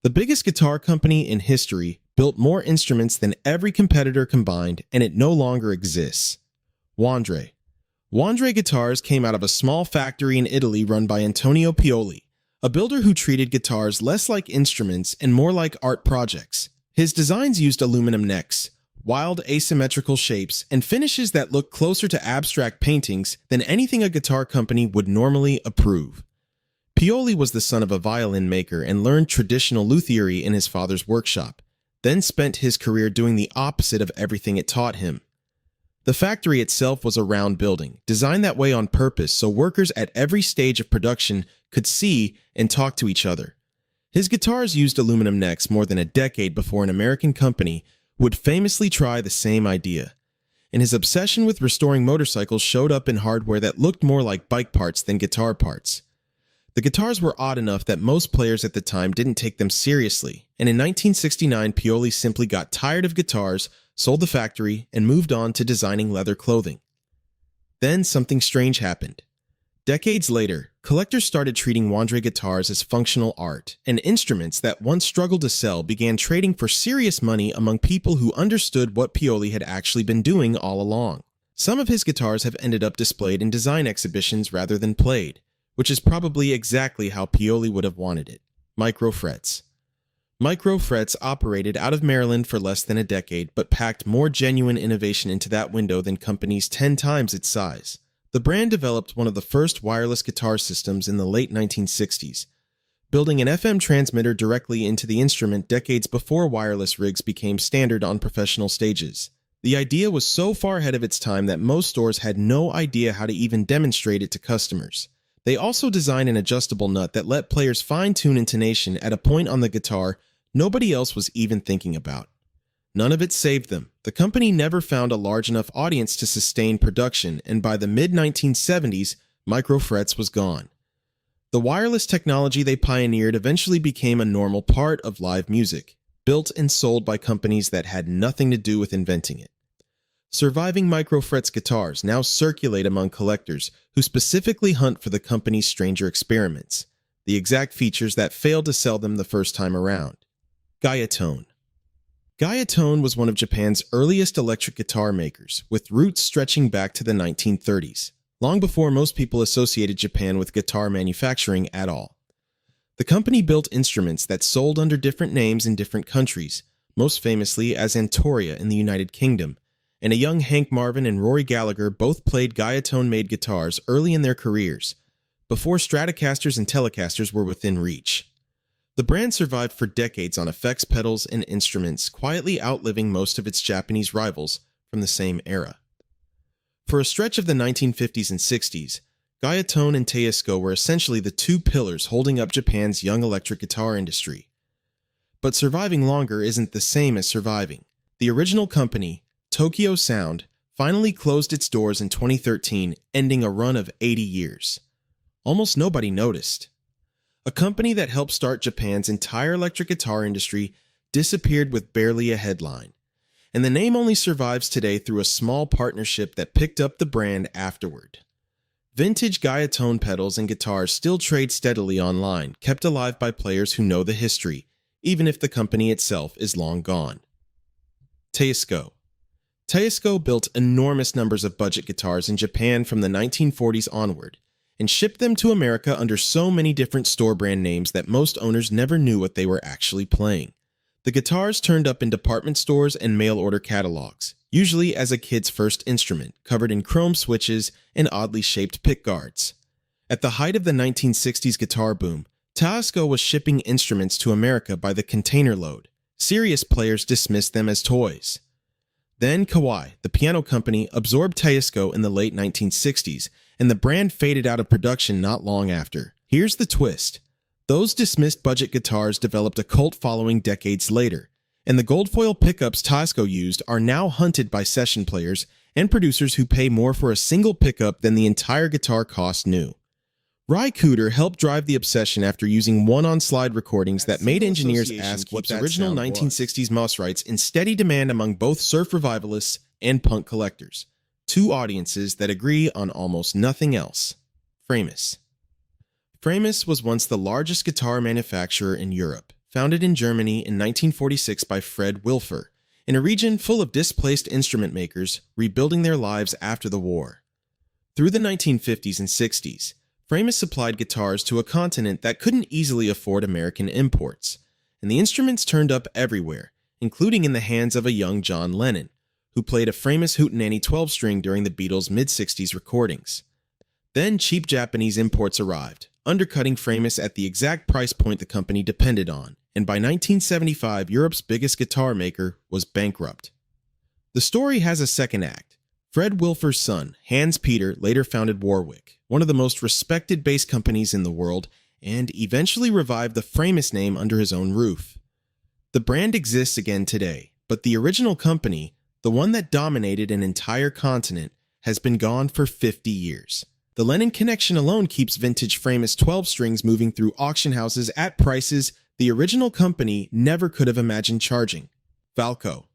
The biggest guitar company in history built more instruments than every competitor combined, and it no longer exists. Wandre. Wandre guitars came out of a small factory in Italy run by Antonio Pioli, a builder who treated guitars less like instruments and more like art projects. His designs used aluminum necks, wild asymmetrical shapes, and finishes that look closer to abstract paintings than anything a guitar company would normally approve. Pioli was the son of a violin maker and learned traditional luthiery in his father's workshop, then spent his career doing the opposite of everything it taught him. The factory itself was a round building, designed that way on purpose so workers at every stage of production could see and talk to each other. His guitars used aluminum necks more than a decade before an American company would famously try the same idea, and his obsession with restoring motorcycles showed up in hardware that looked more like bike parts than guitar parts. The guitars were odd enough that most players at the time didn't take them seriously, and in 1969 Pioli simply got tired of guitars, sold the factory, and moved on to designing leather clothing. Then something strange happened. Decades later, collectors started treating Wandre guitars as functional art, and instruments that once struggled to sell began trading for serious money among people who understood what Pioli had actually been doing all along. Some of his guitars have ended up displayed in design exhibitions rather than played, which is probably exactly how Pioli would have wanted it. Microfrets. Microfrets operated out of Maryland for less than a decade, but packed more genuine innovation into that window than companies 10 times its size. The brand developed one of the first wireless guitar systems in the late 1960s, building an FM transmitter directly into the instrument decades before wireless rigs became standard on professional stages. The idea was so far ahead of its time that most stores had no idea how to even demonstrate it to customers. They also designed an adjustable nut that let players fine-tune intonation at a point on the guitar nobody else was even thinking about. None of it saved them. The company never found a large enough audience to sustain production, and by the mid-1970s, microfrets was gone. The wireless technology they pioneered eventually became a normal part of live music, built and sold by companies that had nothing to do with inventing it. Surviving microfrets guitars now circulate among collectors who specifically hunt for the company's stranger experiments, the exact features that failed to sell them the first time around. Guyatone. Guyatone was one of Japan's earliest electric guitar makers, with roots stretching back to the 1930s, long before most people associated Japan with guitar manufacturing at all. The company built instruments that sold under different names in different countries, most famously as Antoria in the United Kingdom, and a young Hank Marvin and Rory Gallagher both played Guyatone-made guitars early in their careers, before Stratocasters and Telecasters were within reach. The brand survived for decades on effects pedals and instruments, quietly outliving most of its Japanese rivals from the same era. For a stretch of the 1950s and 60s, Guyatone and Teisco were essentially the two pillars holding up Japan's young electric guitar industry. But surviving longer isn't the same as surviving. The original company, Tokyo Sound, finally closed its doors in 2013, ending a run of 80 years. Almost nobody noticed. A company that helped start Japan's entire electric guitar industry disappeared with barely a headline, and the name only survives today through a small partnership that picked up the brand afterward. Vintage Guyatone pedals and guitars still trade steadily online, kept alive by players who know the history, even if the company itself is long gone. Teisco. Teisco built enormous numbers of budget guitars in Japan from the 1940s onward, and shipped them to America under so many different store brand names that most owners never knew what they were actually playing. The guitars turned up in department stores and mail-order catalogs, usually as a kid's first instrument, covered in chrome switches and oddly shaped pickguards. At the height of the 1960s guitar boom, Teisco was shipping instruments to America by the container load. Serious players dismissed them as toys. Then Kawai, the piano company, absorbed Teisco in the late 1960s, and the brand faded out of production not long after. Here's the twist. Those dismissed budget guitars developed a cult following decades later, and the gold foil pickups Teisco used are now hunted by session players and producers who pay more for a single pickup than the entire guitar cost new. Ry Cooder helped drive the obsession after using one-on-slide recordings that made engineers ask what the original 1960s Mosrites in steady demand among both surf revivalists and punk collectors. Two audiences that agree on almost nothing else. Framus. Framus was once the largest guitar manufacturer in Europe, founded in Germany in 1946 by Fred Wilfer, in a region full of displaced instrument makers rebuilding their lives after the war. Through the 1950s and 60s, Framus supplied guitars to a continent that couldn't easily afford American imports, and the instruments turned up everywhere, including in the hands of a young John Lennon, who played a Framus Hootenanny 12-string during the Beatles' mid-60s recordings. Then cheap Japanese imports arrived, undercutting Framus at the exact price point the company depended on, and by 1975, Europe's biggest guitar maker was bankrupt. The story has a second act. Fred Wilfer's son, Hans Peter, later founded Warwick, one of the most respected bass companies in the world, and eventually revived the Framus name under his own roof. The brand exists again today, but the original company, the one that dominated an entire continent, has been gone for 50 years. The Lennon connection alone keeps vintage Framus 12 strings moving through auction houses at prices the original company never could have imagined charging. Valco.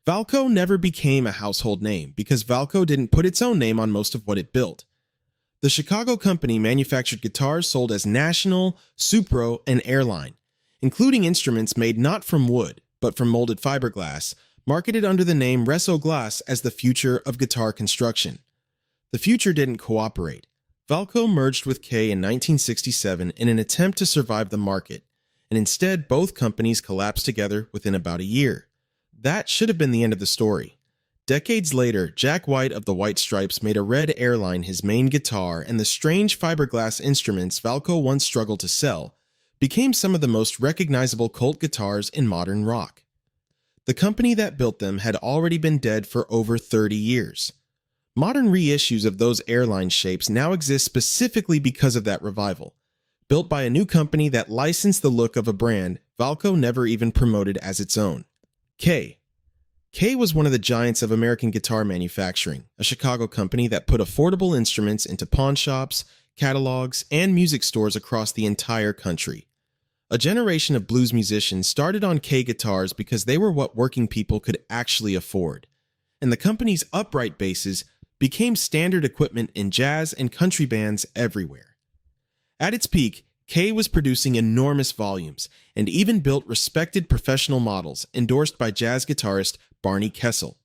Valco never became a household name because Valco didn't put its own name on most of what it built. The Chicago company manufactured guitars sold as National, Supro, and Airline, including instruments made not from wood, but from molded fiberglass, marketed under the name Resso Glass as the future of guitar construction. The future didn't cooperate. Valco merged with Kay in 1967 in an attempt to survive the market, and instead both companies collapsed together within about a year. That should have been the end of the story. Decades later, Jack White of the White Stripes made a red Airline his main guitar, and the strange fiberglass instruments Valco once struggled to sell became some of the most recognizable cult guitars in modern rock. The company that built them had already been dead for over 30 years. Modern reissues of those Airline shapes now exist specifically because of that revival. Built by a new company that licensed the look of a brand Valco never even promoted as its own. Kay was one of the giants of American guitar manufacturing, a Chicago company that put affordable instruments into pawn shops, catalogs, and music stores across the entire country. A generation of blues musicians started on Kay guitars because they were what working people could actually afford, and the company's upright basses became standard equipment in jazz and country bands everywhere. At its peak, Kay was producing enormous volumes and even built respected professional models endorsed by jazz guitarist Barney Kessel.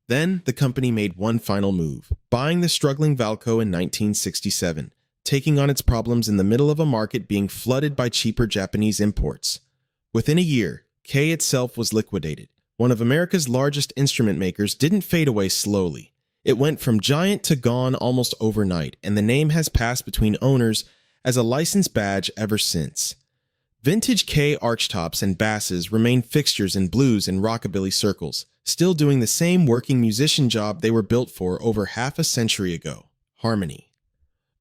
Then the company made one final move, buying the struggling Valco in 1967, taking on its problems in the middle of a market being flooded by cheaper Japanese imports. Within a year, Kay itself was liquidated. One of America's largest instrument makers didn't fade away slowly. It went from giant to gone almost overnight, and the name has passed between owners as a license badge ever since. Vintage Kay archtops and basses remain fixtures in blues and rockabilly circles, still doing the same working musician job they were built for over half a century ago. Harmony.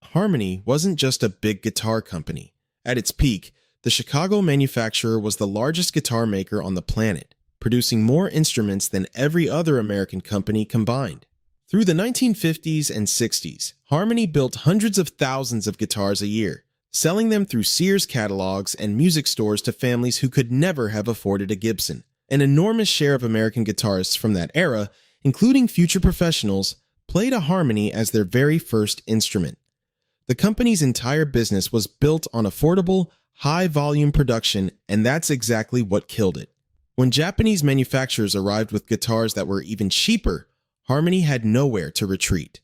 Harmony wasn't just a big guitar company. At its peak, the Chicago manufacturer was the largest guitar maker on the planet, producing more instruments than every other American company combined. Through the 1950s and 60s, Harmony built hundreds of thousands of guitars a year, selling them through Sears catalogs and music stores to families who could never have afforded a Gibson. An enormous share of American guitarists from that era, including future professionals, played a Harmony as their very first instrument. The company's entire business was built on affordable, high-volume production, and that's exactly what killed it. When Japanese manufacturers arrived with guitars that were even cheaper, Harmony had nowhere to retreat.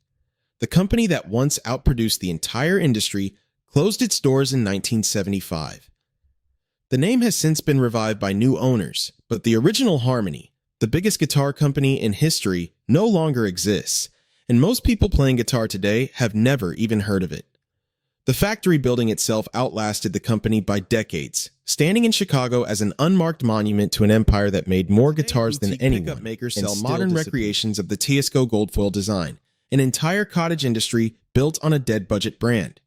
The company that once outproduced the entire industry closed its doors in 1975. The name has since been revived by new owners, but the original Harmony, the biggest guitar company in history, no longer exists, and most people playing guitar today have never even heard of it. The factory building itself outlasted the company by decades, standing in Chicago as an unmarked monument to an empire that made more guitars than anyone makers sell modern recreations of the Teisco goldfoil design, an entire cottage industry built on a dead-budget brand.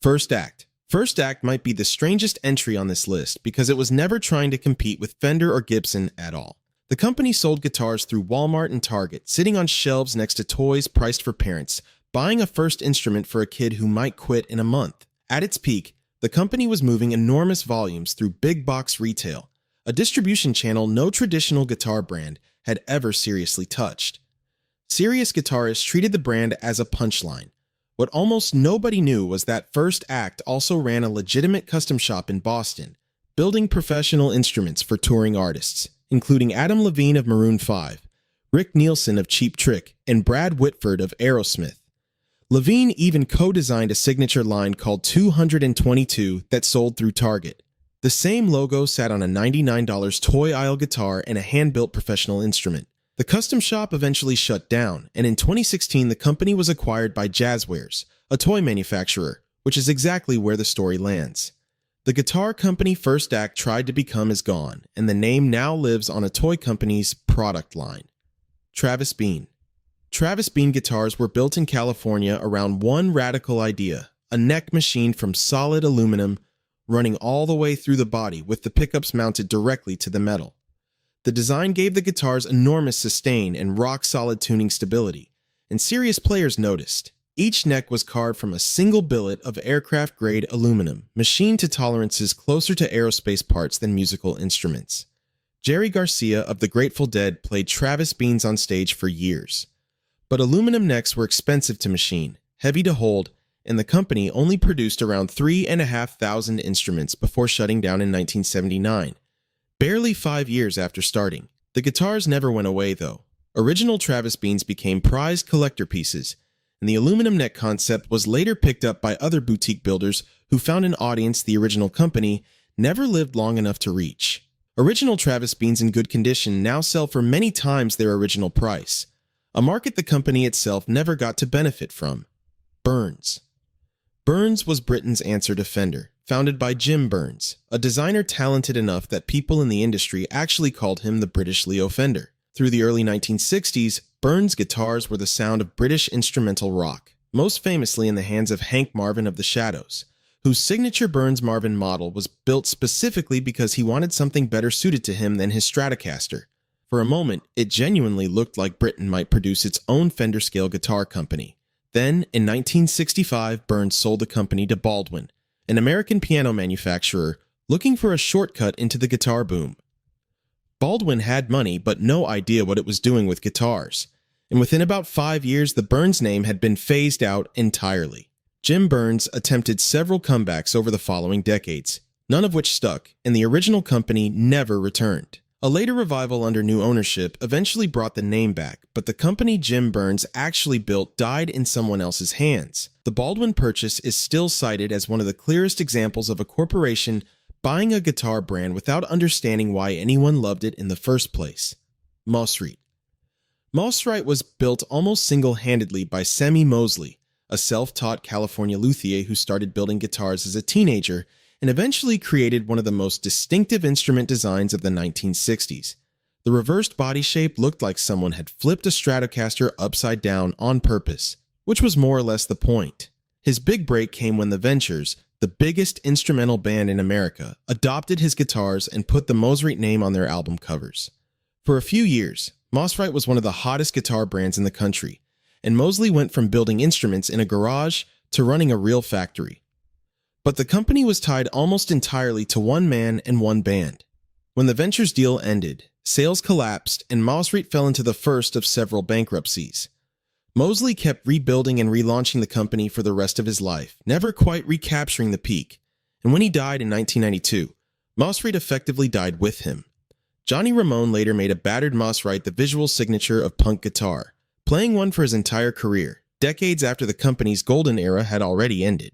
First Act. First Act might be the strangest entry on this list because it was never trying to compete with Fender or Gibson at all. The company sold guitars through Walmart and Target, sitting on shelves next to toys priced for parents, buying a first instrument for a kid who might quit in a month. At its peak, the company was moving enormous volumes through big box retail, a distribution channel no traditional guitar brand had ever seriously touched. Serious guitarists treated the brand as a punchline. What almost nobody knew was that First Act also ran a legitimate custom shop in Boston, building professional instruments for touring artists, including Adam Levine of Maroon 5, Rick Nielsen of Cheap Trick, and Brad Whitford of Aerosmith. Levine even co-designed a signature line called 222 that sold through Target. The same logo sat on a $99 toy aisle guitar and a hand-built professional instrument. The custom shop eventually shut down, and in 2016 the company was acquired by Jazzwares, a toy manufacturer, which is exactly where the story lands. The guitar company First Act tried to become is gone, and the name now lives on a toy company's product line. Travis Bean. Travis Bean guitars were built in California around one radical idea: a neck machine from solid aluminum running all the way through the body with the pickups mounted directly to the metal. The design gave the guitars enormous sustain and rock-solid tuning stability, and serious players noticed. Each neck was carved from a single billet of aircraft-grade aluminum, machined to tolerances closer to aerospace parts than musical instruments. Jerry Garcia of the Grateful Dead played Travis Beans on stage for years. But aluminum necks were expensive to machine, heavy to hold, and the company only produced around 3,500 instruments before shutting down in 1979. Barely 5 years after starting. The guitars never went away, though. Original Travis Beans became prized collector pieces, and the aluminum neck concept was later picked up by other boutique builders who found an audience the original company never lived long enough to reach. Original Travis Beans in good condition now sell for many times their original price, a market the company itself never got to benefit from. Burns. Burns was Britain's answer to Fender, founded by Jim Burns, a designer talented enough that people in the industry actually called him the British Leo Fender. Through the early 1960s, Burns guitars were the sound of British instrumental rock, most famously in the hands of Hank Marvin of the Shadows, whose signature Burns Marvin model was built specifically because he wanted something better suited to him than his Stratocaster. For a moment, it genuinely looked like Britain might produce its own Fender scale guitar company. Then, in 1965, Burns sold the company to Baldwin, an American piano manufacturer looking for a shortcut into the guitar boom. Baldwin had money but no idea what it was doing with guitars, and within about 5 years the Burns name had been phased out entirely. Jim Burns attempted several comebacks over the following decades, none of which stuck, and the original company never returned. A later revival under new ownership eventually brought the name back, but the company Jim Burns actually built died in someone else's hands. The Baldwin purchase is still cited as one of the clearest examples of a corporation buying a guitar brand without understanding why anyone loved it in the first place. Mosrite. Mosrite was built almost single-handedly by Semi Mosley, a self-taught California luthier who started building guitars as a teenager and eventually created one of the most distinctive instrument designs of the 1960s. The reversed body shape looked like someone had flipped a Stratocaster upside down on purpose, which was more or less the point. His big break came when The Ventures, the biggest instrumental band in America, adopted his guitars and put the Mosrite name on their album covers. For a few years, Mosrite was one of the hottest guitar brands in the country, and Mosley went from building instruments in a garage to running a real factory. But the company was tied almost entirely to one man and one band. When the Ventures deal ended, sales collapsed and Mosrite fell into the first of several bankruptcies. Mosley kept rebuilding and relaunching the company for the rest of his life, never quite recapturing the peak, and when he died in 1992, Mosrite effectively died with him. Johnny Ramone later made a battered Mosrite the visual signature of punk guitar, playing one for his entire career, decades after the company's golden era had already ended.